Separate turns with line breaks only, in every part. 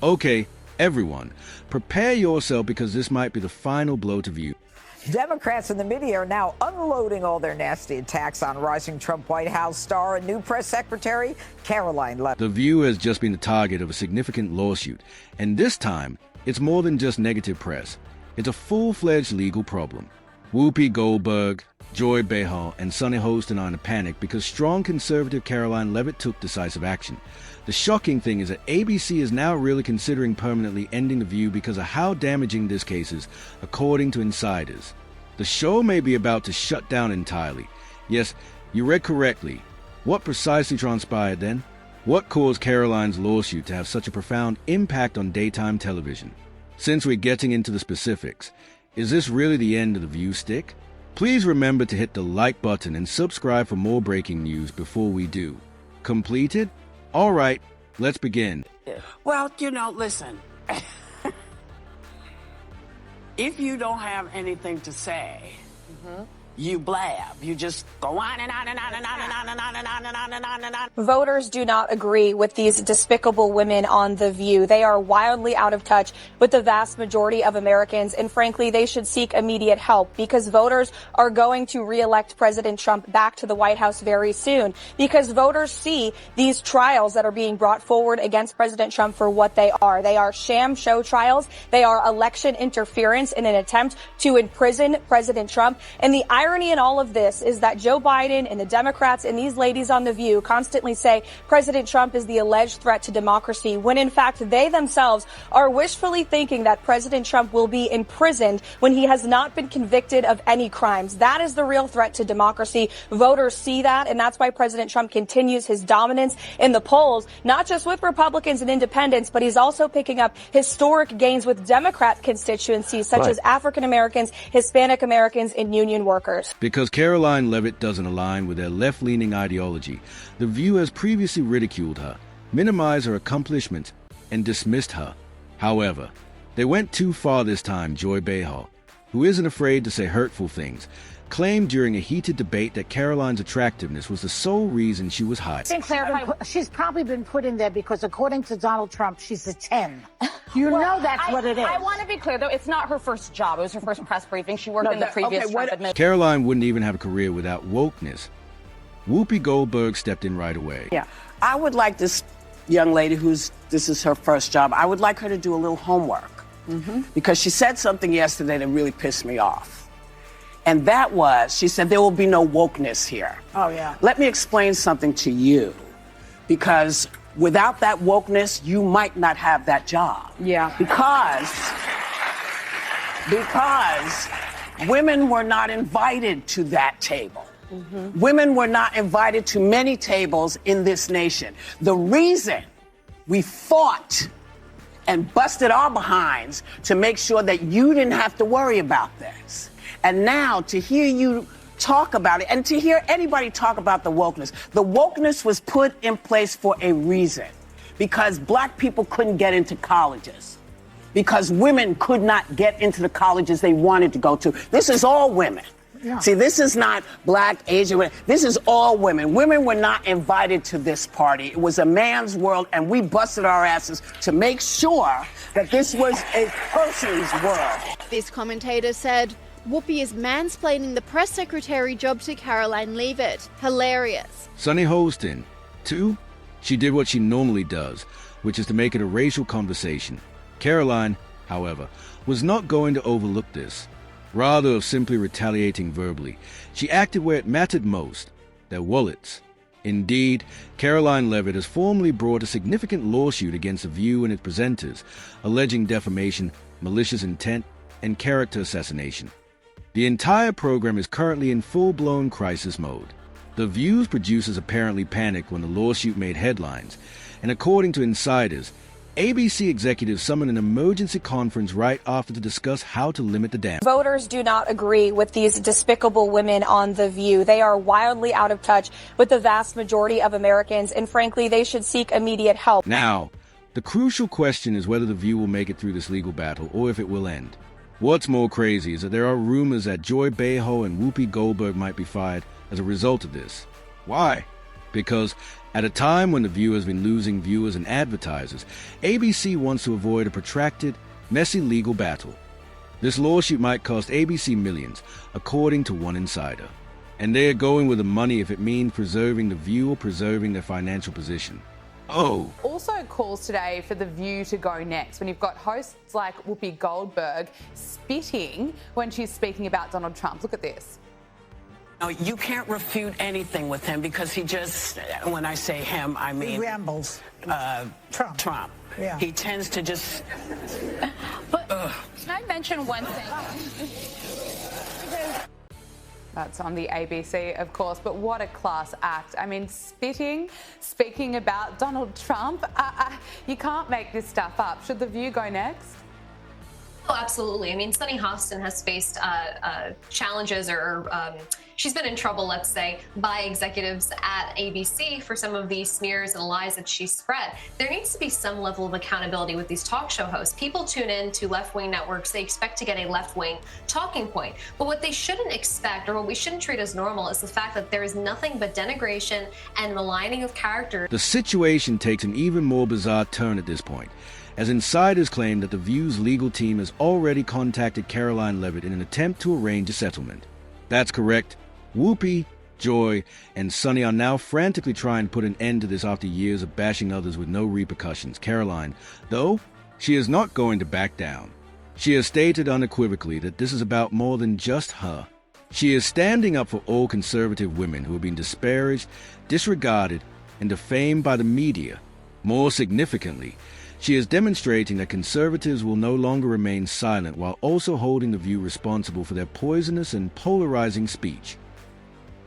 Okay, everyone, prepare yourself because this might be the final blow to View.
Democrats in the media are now unloading all their nasty attacks on rising Trump White House star and new press secretary Caroline Levitt.
The View has just been the target of a significant lawsuit, and this time, it's more than just negative press. It's a full-fledged legal problem. Whoopi Goldberg, Joy Behar, and Sunny Hostin are in a panic because strong conservative Caroline Levitt took decisive action. The shocking thing is that ABC is now really considering permanently ending The View because of how damaging this case is, according to insiders. The show may be about to shut down entirely. Yes, you read correctly. What precisely transpired then? What caused Caroline's lawsuit to have such a profound impact on daytime television? Since we're getting into the specifics, is this really the end of The View stick? Please remember to hit the like button and subscribe for more breaking news before we do. Completed? All right, let's begin.
Well, listen. If you don't have anything to say, you blab. You just go on and on and on and on and on and on and on and on and on and on.
Voters do not agree with these despicable women on The View. They are wildly out of touch with the vast majority of Americans, and frankly, they should seek immediate help because voters are going to re-elect President Trump back to the White House very soon because voters see these trials that are being brought forward against President Trump for what they are. They are sham show trials. They are election interference in an attempt to imprison President Trump. And the irony in all of this is that Joe Biden and the Democrats and these ladies on The View constantly say President Trump is the alleged threat to democracy, when in fact they themselves are wishfully thinking that President Trump will be imprisoned when he has not been convicted of any crimes. That is the real threat to democracy. Voters see that, and that's why President Trump continues his dominance in the polls, not just with Republicans and independents, but he's also picking up historic gains with Democrat constituencies such as African Americans, Hispanic Americans, and union workers.
Because Caroline Levitt doesn't align with their left-leaning ideology, The View has previously ridiculed her, minimized her accomplishments, and dismissed her. However, they went too far this time. Joy Behar, who isn't afraid to say hurtful things, claimed during a heated debate that Caroline's attractiveness was the sole reason she was hired.
She's probably been put in there because, according to Donald Trump, she's a 10. You know that's what it is.
I want to be clear, though. It's not her first job. It was her first press briefing. She worked in the previous Trump administration.
Caroline wouldn't even have a career without wokeness. Whoopi Goldberg stepped in right away.
Yeah, I would like this young lady this is her first job, I would like her to do a little homework because she said something yesterday that really pissed me off. And that was, she said, there will be no wokeness here.
Oh, yeah.
Let me explain something to you, because without that wokeness, you might not have that job.
Yeah.
Because women were not invited to that table. Women were not invited to many tables in this nation. The reason we fought and busted our behinds to make sure that you didn't have to worry about this. And now to hear you talk about it and to hear anybody talk about the wokeness was put in place for a reason, because black people couldn't get into colleges, because women could not get into the colleges they wanted to go to. This is all women. Yeah. See, this is not black, Asian women. This is all women. Women were not invited to this party. It was a man's world, and we busted our asses to make sure that this was a person's world.
This commentator said Whoopi is mansplaining the press secretary job to Caroline Levitt. Hilarious.
Sunny Hostin, too? She did what she normally does, which is to make it a racial conversation. Caroline, however, was not going to overlook this. Rather of simply retaliating verbally, she acted where it mattered most, their wallets. Indeed, Caroline Levitt has formally brought a significant lawsuit against The View and its presenters, alleging defamation, malicious intent, and character assassination. The entire program is currently in full-blown crisis mode. The View's producers apparently panicked when the lawsuit made headlines, and according to insiders, ABC executives summoned an emergency conference right after to discuss how to limit the damage.
Voters do not agree with these despicable women on The View. They are wildly out of touch with the vast majority of Americans, and frankly, they should seek immediate help.
Now, the crucial question is whether The View will make it through this legal battle or if it will end. What's more crazy is that there are rumors that Joy Behar and Whoopi Goldberg might be fired as a result of this. Why? Because At a time when The View has been losing viewers and advertisers, ABC wants to avoid a protracted, messy legal battle. This lawsuit might cost ABC millions, according to one insider. And they are going with the money if it means preserving The View or preserving their financial position. Oh.
Also calls today for The View to go next when you've got hosts like Whoopi Goldberg spitting when she's speaking about Donald Trump. Look at this.
No, you can't refute anything with him because he just, when I say him, I mean...
He rambles.
Trump.
Yeah.
He tends to just...
But can I mention one thing?
That's on the ABC, of course, but what a class act. I mean, spitting, speaking about Donald Trump, you can't make this stuff up. Should The View go next?
Oh, absolutely. I mean, Sunny Hostin has faced challenges or she's been in trouble, let's say, by executives at ABC for some of these smears and lies that she spread. There needs to be some level of accountability with these talk show hosts. People tune in to left-wing networks. They expect to get a left-wing talking point. But what they shouldn't expect, or what we shouldn't treat as normal, is the fact that there is nothing but denigration and maligning of character.
The situation takes an even more bizarre turn at this point, as insiders claim that The View's legal team has already contacted Caroline Leavitt in an attempt to arrange a settlement. That's correct. Whoopi, Joy, and Sunny are now frantically trying to put an end to this after years of bashing others with no repercussions. Caroline, though, she is not going to back down. She has stated unequivocally that this is about more than just her. She is standing up for all conservative women who have been disparaged, disregarded, and defamed by the media. More significantly, she is demonstrating that conservatives will no longer remain silent while also holding The View responsible for their poisonous and polarizing speech.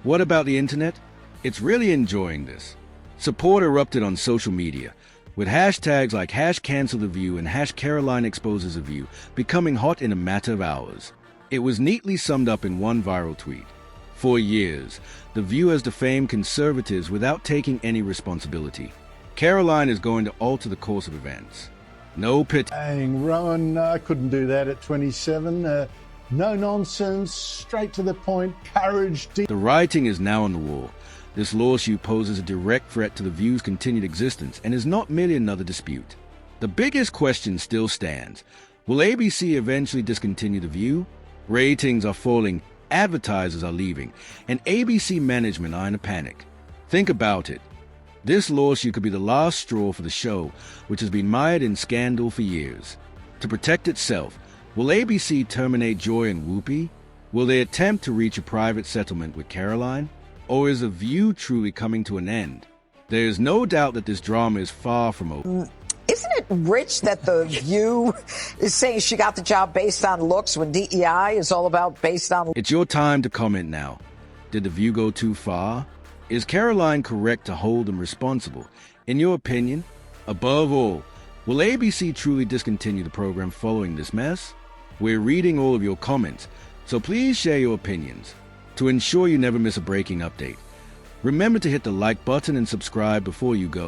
What about the internet? It's really enjoying this. Support erupted on social media, with hashtags like #CancelTheView and #CarolineExposes The View becoming hot in a matter of hours. It was neatly summed up in one viral tweet. For years, The View has defamed conservatives without taking any responsibility. Caroline is going to alter the course of events. No pit.
Saying, Rowan, I couldn't do that at 27. No nonsense, straight to the point, courage.
The writing is now on the wall. This lawsuit poses a direct threat to The View's continued existence and is not merely another dispute. The biggest question still stands. Will ABC eventually discontinue The View? Ratings are falling, advertisers are leaving, and ABC management are in a panic. Think about it. This lawsuit could be the last straw for the show, which has been mired in scandal for years. To protect itself, will ABC terminate Joy and Whoopi? Will they attempt to reach a private settlement with Caroline? Or is The View truly coming to an end? There is no doubt that this drama is far from over.
Isn't it rich that The View is saying she got the job based on looks when DEI is all about based on...
It's your time to comment now. Did The View go too far? Is Caroline correct to hold them responsible? In your opinion, above all, will ABC truly discontinue the program following this mess? We're reading all of your comments, so please share your opinions. To ensure you never miss a breaking update, remember to hit the like button and subscribe before you go.